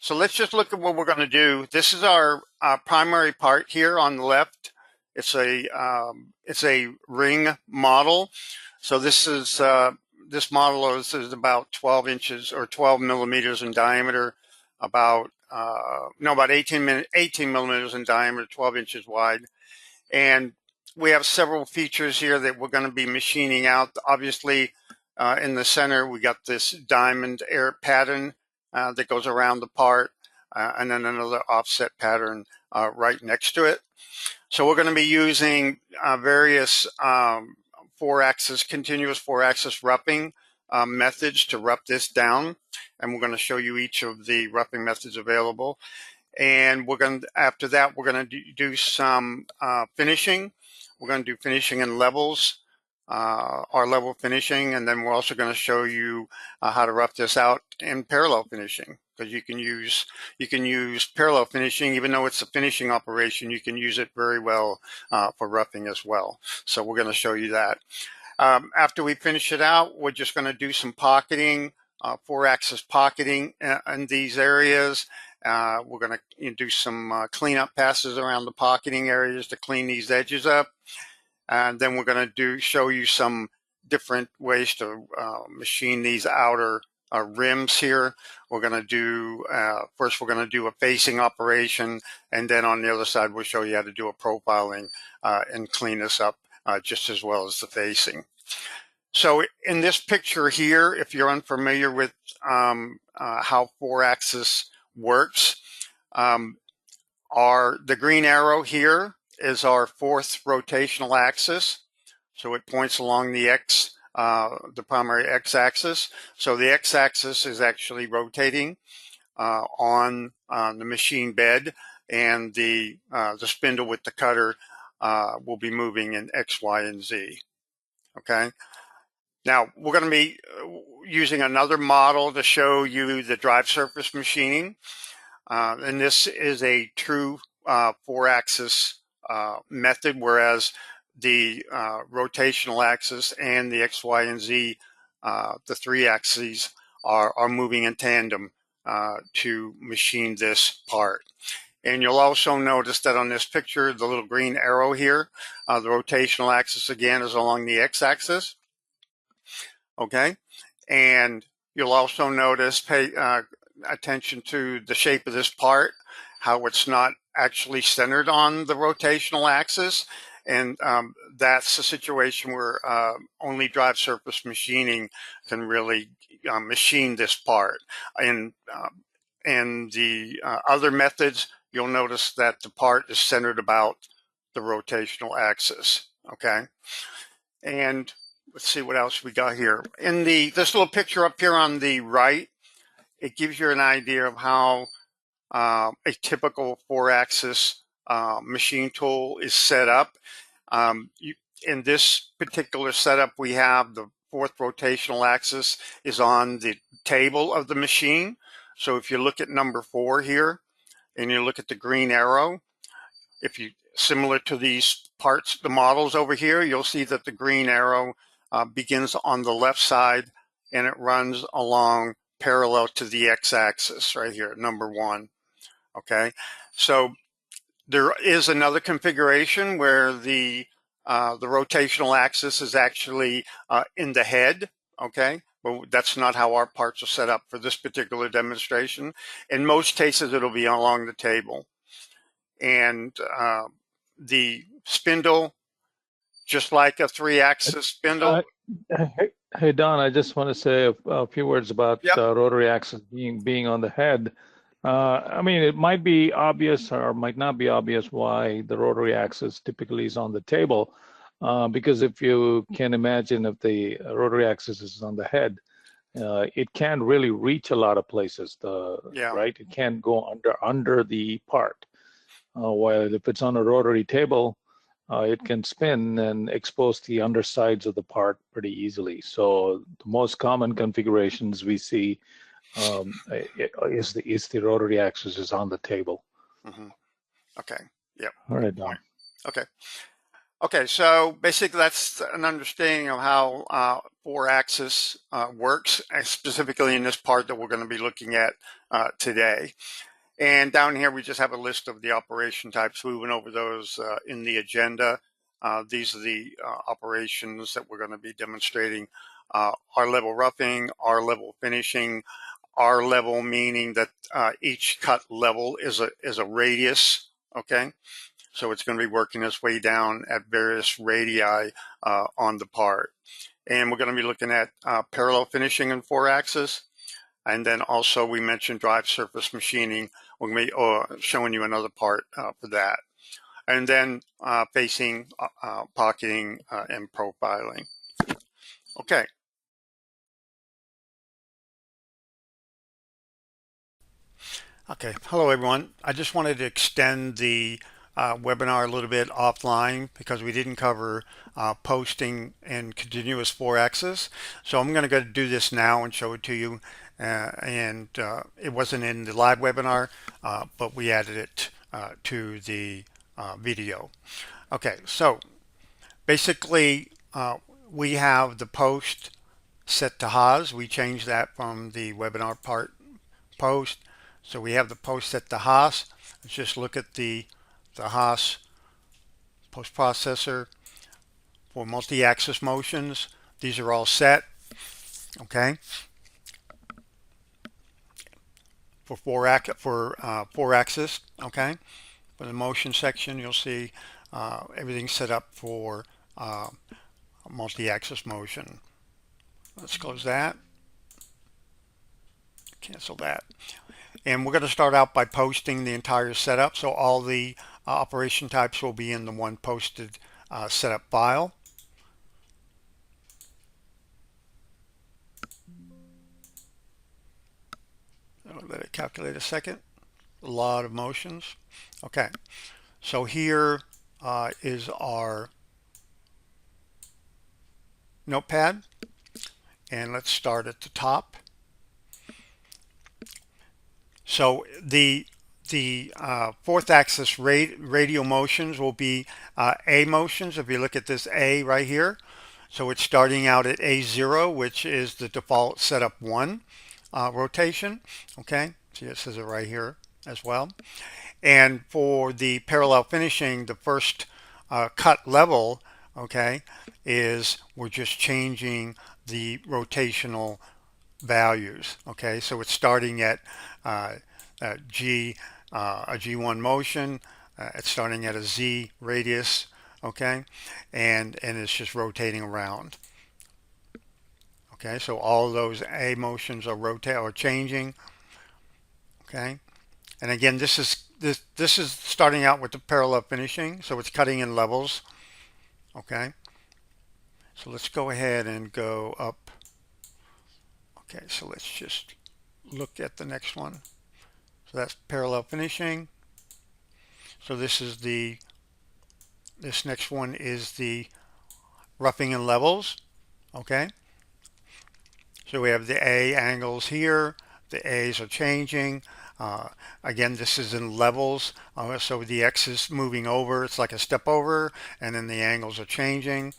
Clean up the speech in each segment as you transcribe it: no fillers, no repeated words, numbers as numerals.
So let's just look at what we're going to do. This is our primary part here on the left. It's a ring model. So this model is about 12 inches or 12 millimeters in diameter, about 18 millimeters in diameter, 12 inches wide. And we have several features here that we're going to be machining out. Obviously, in the center, we got this diamond air pattern that goes around the part, and then another offset pattern right next to it. So we're going to be using various continuous four-axis roughing methods to rough this down, and we're going to show you each of the roughing methods available. And after that, we're going to do some finishing. We're going to do finishing in levels, our level finishing, and then we're also going to show you how to rough this out in parallel finishing, because you can use parallel finishing. Even though it's a finishing operation, you can use it very well for roughing as well. So we're going to show you that. After we finish it out, we're just going to do some pocketing, four-axis pocketing in these areas. We're going to do some cleanup passes around the pocketing areas to clean these edges up. And then we're going to show you some different ways to machine these outer rims here. We're going to do, first we're going to do a facing operation, and then on the other side we'll show you how to do a profiling and clean this up just as well as the facing. So in this picture here, if you're unfamiliar with how four-axis works, the green arrow here is our fourth rotational axis. So it points along the the primary x-axis. So the x-axis is actually rotating on the machine bed, and the spindle with the cutter will be moving in X, Y, and Z. Okay. Now we're going to be using another model to show you the drive surface machining, and this is a true four-axis method, whereas the rotational axis and the X, Y, and Z, the three axes, are moving in tandem to machine this part. And you'll also notice that on this picture, the little green arrow here, the rotational axis again is along the x-axis. Okay, and you'll also notice, pay attention to the shape of this part, how it's not actually centered on the rotational axis. And that's a situation where only drive surface machining can really machine this part. And the other methods, you'll notice that the part is centered about the rotational axis. Okay, and let's see what else we got here. In this little picture up here on the right, it gives you an idea of how a typical four-axis machine tool is set up. In this particular setup, we have the fourth rotational axis is on the table of the machine. So if you look at number 4 here, and you look at the green arrow, similar to these parts, the models over here, you'll see that the green arrow begins on the left side, and it runs along parallel to the x-axis right here, number 1. Okay, so there is another configuration where the rotational axis is actually in the head. Okay, but that's not how our parts are set up for this particular demonstration. In most cases, it'll be along the table, and the spindle, just like a 3-axis spindle. Hey Don, I just want to say a few words about rotary axis being on the head. I mean, it might be obvious or might not be obvious why the rotary axis typically is on the table, because if you can imagine, if the rotary axis is on the head, it can't really reach a lot of places. Right? It can't go under the part. While if it's on a rotary table, it can spin and expose the undersides of the part pretty easily. So the most common configurations we see is the rotary axis is on the table. Mm-hmm. Okay. Yep. All right, Don. Okay. Okay, so basically that's an understanding of how 4-axis works, specifically in this part that we're going to be looking at today. And down here, we just have a list of the operation types. We went over those in the agenda. These are the operations that we're going to be demonstrating. R-level roughing, R-level finishing, R-level meaning that each cut level is a radius, okay? So it's going to be working its way down at various radii on the part. And we're going to be looking at parallel finishing in 4-axis. And then also we mentioned drive surface machining. We're going to be showing you another part for that. And then facing, pocketing, and profiling. Okay. Okay. Hello, everyone. I just wanted to extend the webinar a little bit offline because we didn't cover posting in continuous 4-axis. So I'm going to go do this now and show it to you. It wasn't in the live webinar, but we added it to the video. Okay, so basically we have the post set to Haas. We changed that from the webinar part post. So we have the post set to Haas. Let's just look at the Haas post processor for multi-axis motions. These are all set, okay? For 4-axis, okay? For the motion section, you'll see everything's set up for multi-axis motion. Let's close that. Cancel that. And we're going to start out by posting the entire setup. So all the operation types will be in the one posted setup file. I'll let it calculate a second. A lot of motions. Okay, so here is our notepad. And let's start at the top. So the 4th-axis radial motions will be A motions. If you look at this A right here, so it's starting out at A0, which is the default setup 1 rotation. Okay, see it says it right here as well. And for the parallel finishing, the first cut level, okay, is we're just changing the rotational values. Okay, so it's starting at a G1 motion. It's starting at a Z radius. Okay, and it's just rotating around. Okay, so all those A motions are changing. Okay, and again, this is starting out with the parallel finishing, so it's cutting in levels. Okay, so let's go ahead and go up. Okay, so let's just look at the next one. So that's parallel finishing. So this next one is the roughing and levels. Okay, so we have the A angles here. The A's are changing. Again, this is in levels. So the X is moving over. It's like a step over, and then the angles are changing.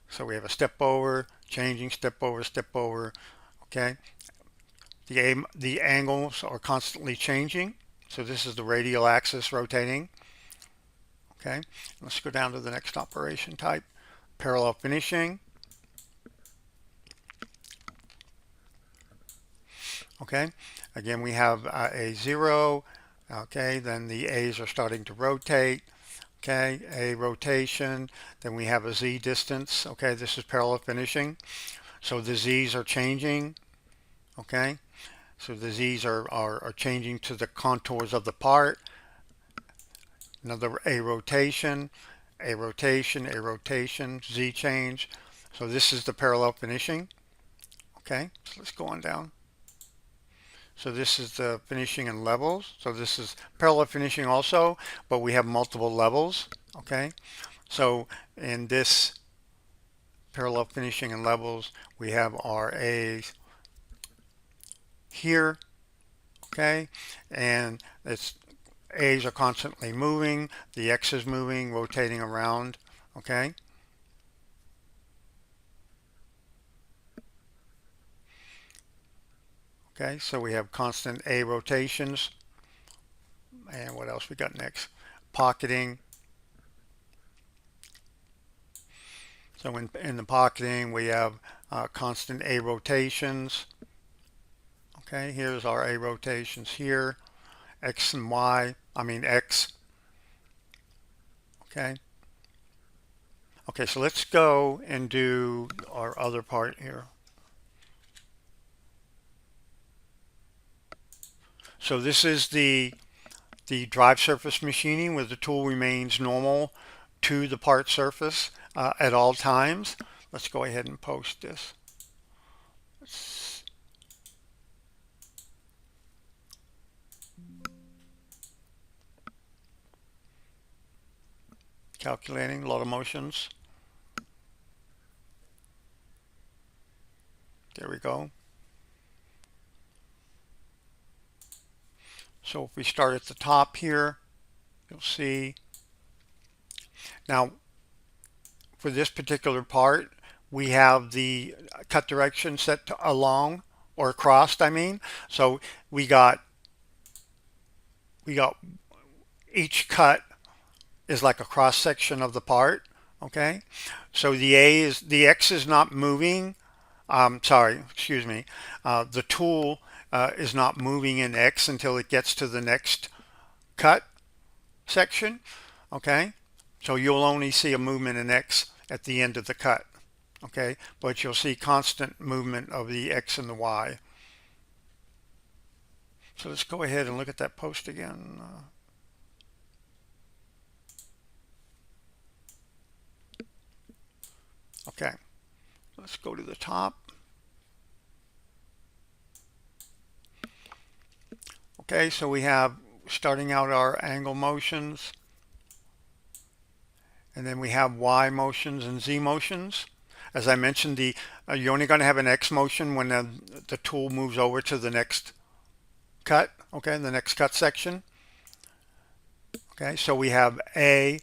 So we have a step over, changing, step over, step over. Okay, the angles are constantly changing. So this is the radial axis rotating. Okay, let's go down to the next operation type, parallel finishing. Okay, again we have A0. Okay, then the A's are starting to rotate. Okay, A rotation. Then we have a Z distance. Okay, this is parallel finishing. So the Z's are changing. Okay, so the Z's are changing to the contours of the part. Another A rotation, A rotation, A rotation, Z change. So this is the parallel finishing. Okay, so let's go on down. So this is the finishing and levels. So this is parallel finishing also, but we have multiple levels. Okay, so in this parallel finishing and levels, we have our A's here. Okay, and it's A's are constantly moving, the X is moving, rotating around, okay? Okay, so we have constant A rotations. And what else we got next? Pocketing. So in the pocketing, we have constant A rotations. Okay, here's our A rotations here. X and Y, I mean X. Okay. Okay, so let's go and do our other part here. So this is the drive surface machining where the tool remains normal to the part surface at all times. Let's go ahead and post this. Calculating a lot of motions. There we go. So if we start at the top here, you'll see. Now, for this particular part, we have the cut direction set to along or crossed, I mean. So we got each cut is like a cross section of the part, okay? So the X is not moving. Sorry, excuse me. The tool is not moving in X until it gets to the next cut section, okay? So you'll only see a movement in X at the end of the cut, okay? But you'll see constant movement of the X and the Y. So let's go ahead and look at that post again. Okay, let's go to the top. Okay, so we have starting out our angle motions, and then we have Y motions and Z motions. As I mentioned, you're only going to have an X motion when the tool moves over to the next cut, okay, the next cut section. Okay, so we have A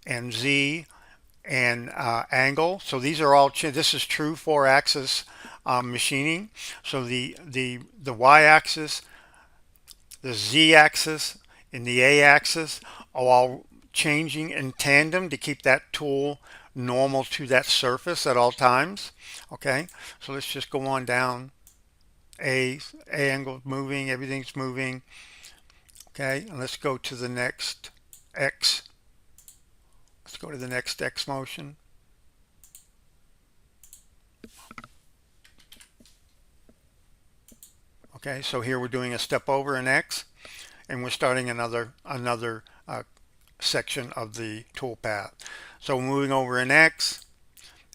and Z and angle. So these are all, this is true 4-axis machining. So the Y-axis, the Z-axis, and the A-axis are all changing in tandem to keep that tool normal to that surface at all times. Okay, so let's just go on down. A angle moving, everything's moving. Okay, and let's go to the next X. Let's go to the next X motion. Okay, so here we're doing a step over in X, and we're starting another section of the tool path. So we're moving over in X,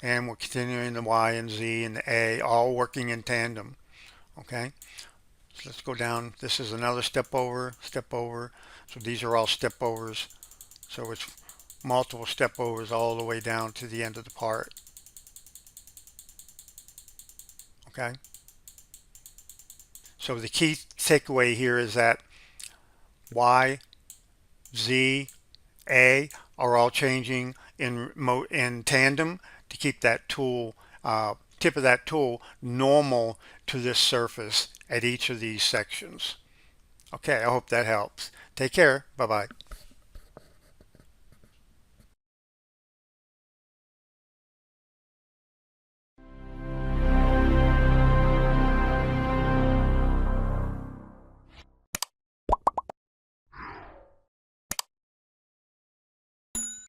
and we're continuing the Y and Z and the A, all working in tandem. Okay, so let's go down. This is another step over, step over. So these are all step overs. So it's multiple step overs all the way down to the end of the part. Okay. So the key takeaway here is that Y, Z, A are all changing in tandem to keep that tool, tip of that tool normal to this surface at each of these sections. Okay, I hope that helps. Take care. Bye-bye.